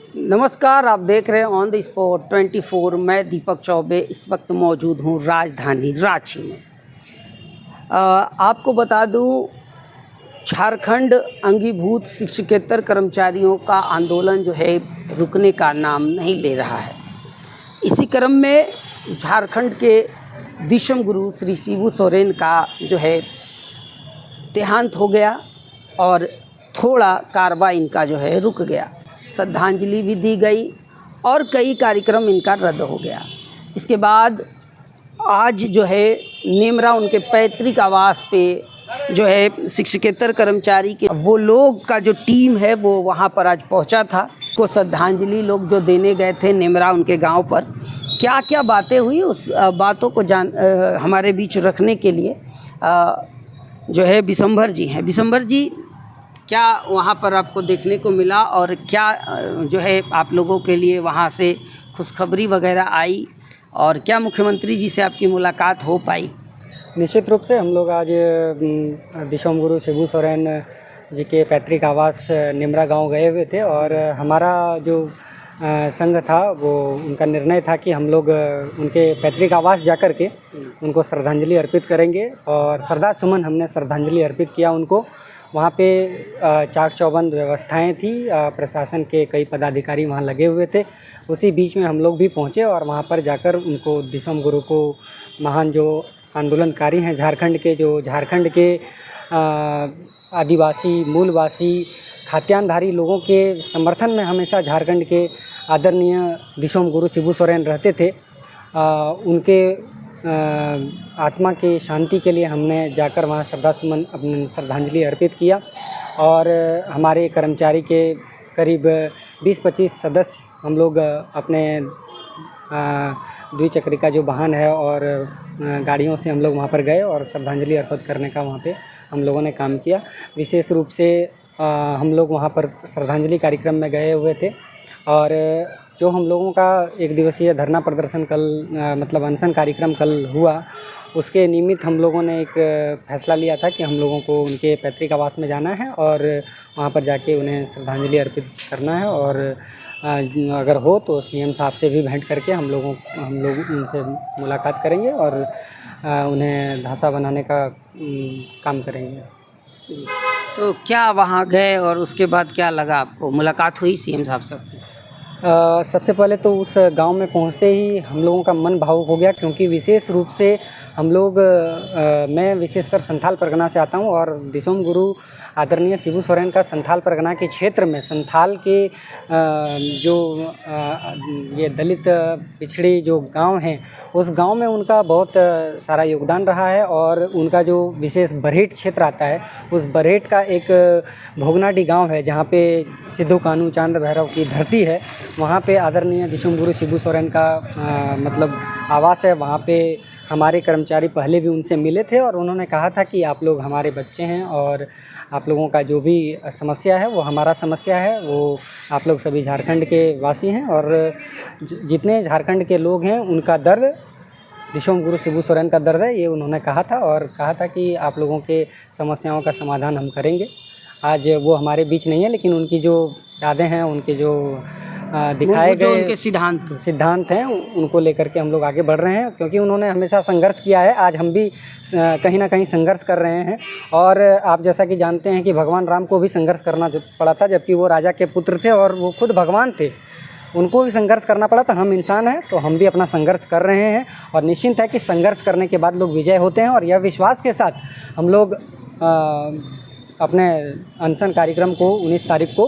नमस्कार, आप देख रहे हैं ऑन द स्पॉट 24। मैं दीपक चौबे इस वक्त मौजूद हूँ राजधानी रांची में। आपको बता दूँ, झारखंड अंगीभूत शिक्षकेतर कर्मचारियों का आंदोलन जो है रुकने का नाम नहीं ले रहा है। इसी क्रम में झारखंड के दिशम गुरु श्री शिबू सोरेन का जो है देहांत हो गया और थोड़ा कार्रवाई इनका जो है रुक गया। श्रद्धांजलि भी दी गई और कई कार्यक्रम इनका रद्द हो गया। इसके बाद आज जो है नेमरा उनके पैतृक आवास पे जो है शिक्षकेतर कर्मचारी के वो लोग का जो टीम है वो वहाँ पर आज पहुँचा था। को श्रद्धांजलि लोग जो देने गए थे नेमरा उनके गांव पर, क्या क्या बातें हुई उस बातों को हमारे बीच रखने के लिए जो है विशंभर जी हैं। विशंभर जी, क्या वहाँ पर आपको देखने को मिला और क्या जो है आप लोगों के लिए वहाँ से खुशखबरी वगैरह आई और क्या मुख्यमंत्री जी से आपकी मुलाकात हो पाई? निश्चित रूप से हम लोग आज दिशम गुरु शिबू सोरेन जी के पैतृक आवास नेमरा गांव गए हुए थे और हमारा जो संघ था वो उनका निर्णय था कि हम लोग उनके पैतृक आवास जाकर के उनको श्रद्धांजलि अर्पित करेंगे और श्रद्धा सुमन हमने श्रद्धांजलि अर्पित किया उनको। वहाँ पे चाक चौबंद व्यवस्थाएं थी, प्रशासन के कई पदाधिकारी वहाँ लगे हुए थे। उसी बीच में हम लोग भी पहुँचे और वहाँ पर जाकर उनको दिशम गुरु को, महान जो आंदोलनकारी हैं झारखंड के, जो झारखंड के आदिवासी मूलवासी खात्यानधारी लोगों के समर्थन में हमेशा झारखंड के आदरणीय दिशम गुरु शिबू सोरेन रहते थे, उनके आत्मा की शांति के लिए हमने जाकर वहाँ श्रद्धासुमन अपनी श्रद्धांजलि अर्पित किया। और हमारे कर्मचारी के करीब 20-25 सदस्य हम लोग अपने द्विचक्रिका जो वाहन है और गाड़ियों से हम लोग वहाँ पर गए और श्रद्धांजलि अर्पित करने का वहाँ पे हम लोगों ने काम किया। विशेष रूप से हम लोग वहाँ पर श्रद्धांजलि कार्यक्रम में गए हुए थे और जो हम लोगों का एक दिवसीय धरना प्रदर्शन कल मतलब अनशन कार्यक्रम कल हुआ, उसके निमित्त हम लोगों ने एक फैसला लिया था कि हम लोगों को उनके पैतृक आवास में जाना है और वहाँ पर जाके उन्हें श्रद्धांजलि अर्पित करना है और अगर हो तो सीएम साहब से भी भेंट करके हम लोग उनसे मुलाकात करेंगे और उन्हें ढांचा बनाने का काम करेंगे। तो क्या वहाँ गए और उसके बाद क्या लगा आपको? मुलाकात हुई सीएम साहब से? सबसे पहले तो उस गांव में पहुंचते ही हम लोगों का मन भावुक हो गया, क्योंकि विशेष रूप से हम लोग मैं विशेषकर संथाल परगना से आता हूं और दिशम गुरु आदरणीय शिबू सोरेन का संथाल परगना के क्षेत्र में संथाल के जो ये दलित पिछड़ी जो गांव हैं, उस गांव में उनका बहुत सारा योगदान रहा है और उनका जो विशेष बरहेट क्षेत्र आता है, उस बरहेट का एक भोगनाडी गाँव है जहाँ पे सिद्धू कान्हू चांद भैरव की धरती है। वहाँ पे आदरणीय दिशम गुरु शिबू सोरेन का मतलब आवास है। वहाँ पे हमारे कर्मचारी पहले भी उनसे मिले थे और उन्होंने कहा था कि आप लोग हमारे बच्चे हैं और आप लोगों का जो भी समस्या है वो हमारा समस्या है, वो आप लोग सभी झारखंड के वासी हैं और जितने झारखंड के लोग हैं उनका दर्द दिशम गुरु शिबू सोरेन का दर्द है, ये उन्होंने कहा था और कहा था कि आप लोगों के समस्याओं का समाधान हम करेंगे। आज वो हमारे बीच नहीं है, लेकिन उनकी जो यादें हैं, उनके जो दिखाए गए उनके सिद्धांत हैं, उनको लेकर के हम लोग आगे बढ़ रहे हैं, क्योंकि उन्होंने हमेशा संघर्ष किया है। आज हम भी कहीं ना कहीं संघर्ष कर रहे हैं और आप जैसा कि जानते हैं कि भगवान राम को भी संघर्ष करना पड़ा था, जबकि वो राजा के पुत्र थे और वो खुद भगवान थे, उनको भी संघर्ष करना पड़ा था। हम इंसान हैं तो हम भी अपना संघर्ष कर रहे हैं और निश्चिंत है कि संघर्ष करने के बाद लोग विजय होते हैं और यह विश्वास के साथ हम लोग अपने अनशन कार्यक्रम को 19 तारीख को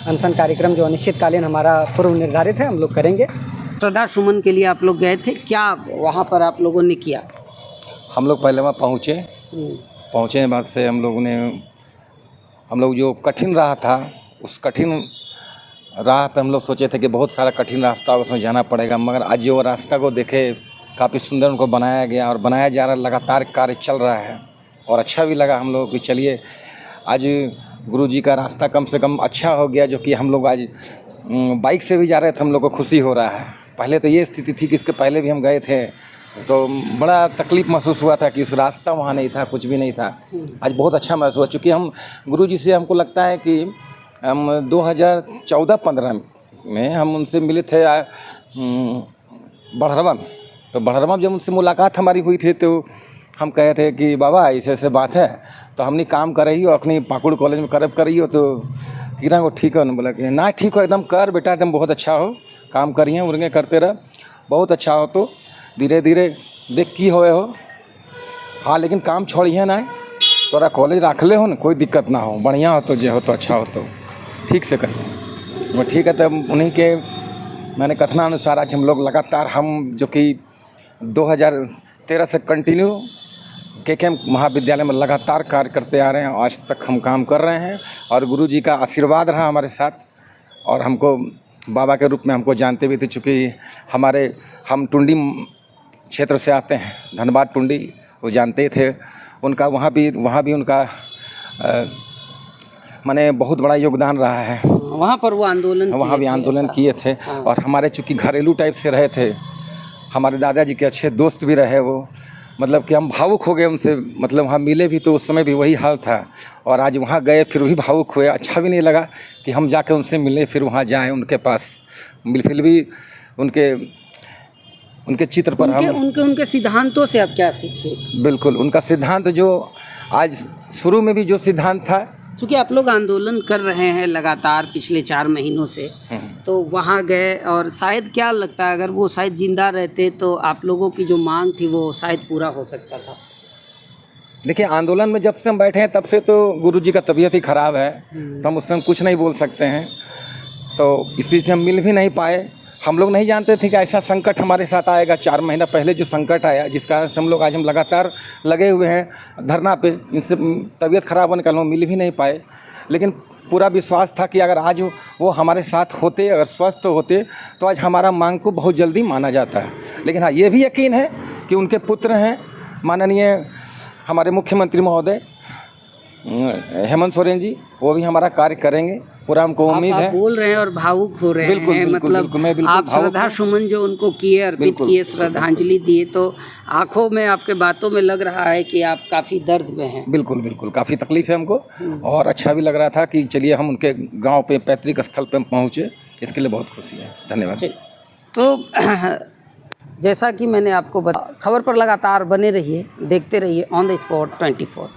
अनशन कार्यक्रम जो अनिश्चितकालीन हमारा पूर्व निर्धारित है, हम लोग करेंगे। श्रद्धा सुमन के लिए आप लोग गए थे, क्या वहाँ पर आप लोगों ने किया? हम लोग पहले वहाँ पहुँचे के बाद से हम लोग जो कठिन राह था, उस कठिन राह पे हम लोग सोचे थे कि बहुत सारा कठिन रास्ता उसमें जाना पड़ेगा, मगर आज जो रास्ता को देखे काफ़ी सुंदर उनको बनाया गया और बनाया जा रहा, लगातार कार्य चल रहा है और अच्छा भी लगा हम लोग कि चलिए आज गुरु जी का रास्ता कम से कम अच्छा हो गया, जो कि हम लोग आज बाइक से भी जा रहे थे, हम लोग को खुशी हो रहा है। पहले तो ये स्थिति थी कि इसके पहले भी हम गए थे तो बड़ा तकलीफ़ महसूस हुआ था कि उस रास्ता वहाँ नहीं था, कुछ भी नहीं था। आज बहुत अच्छा महसूस हुआ, चूँकि हम गुरु जी से हमको लगता है कि हम 2014-15 में हम उनसे मिले थे बढ़रवा में। तो बढ़रवा में जब उनसे मुलाकात हमारी हुई थी तो हम कहे थे कि बाबा ऐसे ऐसे बात है, तो हमने काम कर रही हो अपनी पाकुड़ कॉलेज में करब कर रही हो, तो किरण को ठीक है। उन्होंने बोला कि ना ठीक हो, एकदम कर बेटा, एकदम बहुत अच्छा हो, काम करिए उर्गे करते रह, बहुत अच्छा हो, तो धीरे धीरे देख की होए हो। हाँ लेकिन काम छोड़िए ना, तोरा कॉलेज रख ले हो ना, कोई दिक्कत ना हो, बढ़िया हो तो जे हो तो अच्छा हो तो ठीक से करिए। वो ठीक है। तब उन्हीं के मैंने कथनानुसार आज हम लोग लगातार हम जो कि 2013 से कंटिन्यू KKM महाविद्यालय में लगातार कार्य करते आ रहे हैं, आज तक हम काम कर रहे हैं और गुरु जी का आशीर्वाद रहा हमारे साथ और हमको बाबा के रूप में हमको जानते भी थे। चूँकि हम टुंडी क्षेत्र से आते हैं, धनबाद टुंडी, वो जानते थे उनका, वहाँ भी उनका माने बहुत बड़ा योगदान रहा है। वहाँ पर वो आंदोलन वहाँ भी आंदोलन किए थे और हमारे चूँकि घरेलू टाइप से रहे थे, हमारे दादाजी के अच्छे दोस्त भी रहे वो, मतलब कि हम भावुक हो गए उनसे, मतलब हम मिले भी तो उस समय भी वही हाल था और आज वहाँ गए फिर भी भावुक हुए। अच्छा भी नहीं लगा कि हम जाके उनसे मिले, फिर वहाँ जाएं उनके पास, फिर भी उनके चित्र पर हम उनके सिद्धांतों से आप क्या सीखे? बिल्कुल, उनका सिद्धांत जो आज शुरू में भी जो सिद्धांत था, चूँकि आप लोग आंदोलन कर रहे हैं लगातार पिछले 4 महीनों से, तो वहाँ गए और शायद क्या लगता है अगर वो शायद जिंदा रहते तो आप लोगों की जो मांग थी वो शायद पूरा हो सकता था? देखिए, आंदोलन में जब से हम बैठे हैं तब से तो गुरुजी का तबीयत ही ख़राब है, तो हम उसमें कुछ नहीं बोल सकते हैं। तो इस बीच में हम मिल भी नहीं पाए। हम लोग नहीं जानते थे कि ऐसा संकट हमारे साथ आएगा। 4 महीना पहले जो संकट आया, जिस कारण से हम लगातार लगे हुए हैं धरना पे, इनसे तबीयत ख़राब होने के कारण मिल भी नहीं पाए। लेकिन पूरा विश्वास था कि अगर आज वो हमारे साथ होते, अगर स्वस्थ होते, तो आज हमारा मांग को बहुत जल्दी माना जाता है। लेकिन हाँ, ये भी यकीन है कि उनके पुत्र हैं माननीय हमारे मुख्यमंत्री महोदय हेमंत सोरेन जी, वो भी हमारा कार्य करेंगे, पूरा हमको उम्मीद है। आप बोल रहे हैं और भावुक हो रहे बिल्कुल, हैं, बिल्कुल, मतलब बिल्कुल, मैं बिल्कुल आप श्रद्धा सुमन जो उनको किए, अर्पित किए, श्रद्धांजलि दिए, तो आंखों में, आपके बातों में लग रहा है कि आप काफ़ी दर्द में हैं। बिल्कुल बिल्कुल, काफ़ी तकलीफ है हमको और अच्छा भी लग रहा था कि चलिए हम उनके गांव पे, पैतृक स्थल पे पहुँचे, इसके लिए बहुत खुशी है। धन्यवाद। तो जैसा कि मैंने आपको खबर पर लगातार बने रहिए, देखते रहिए ऑन द स्पॉट 24।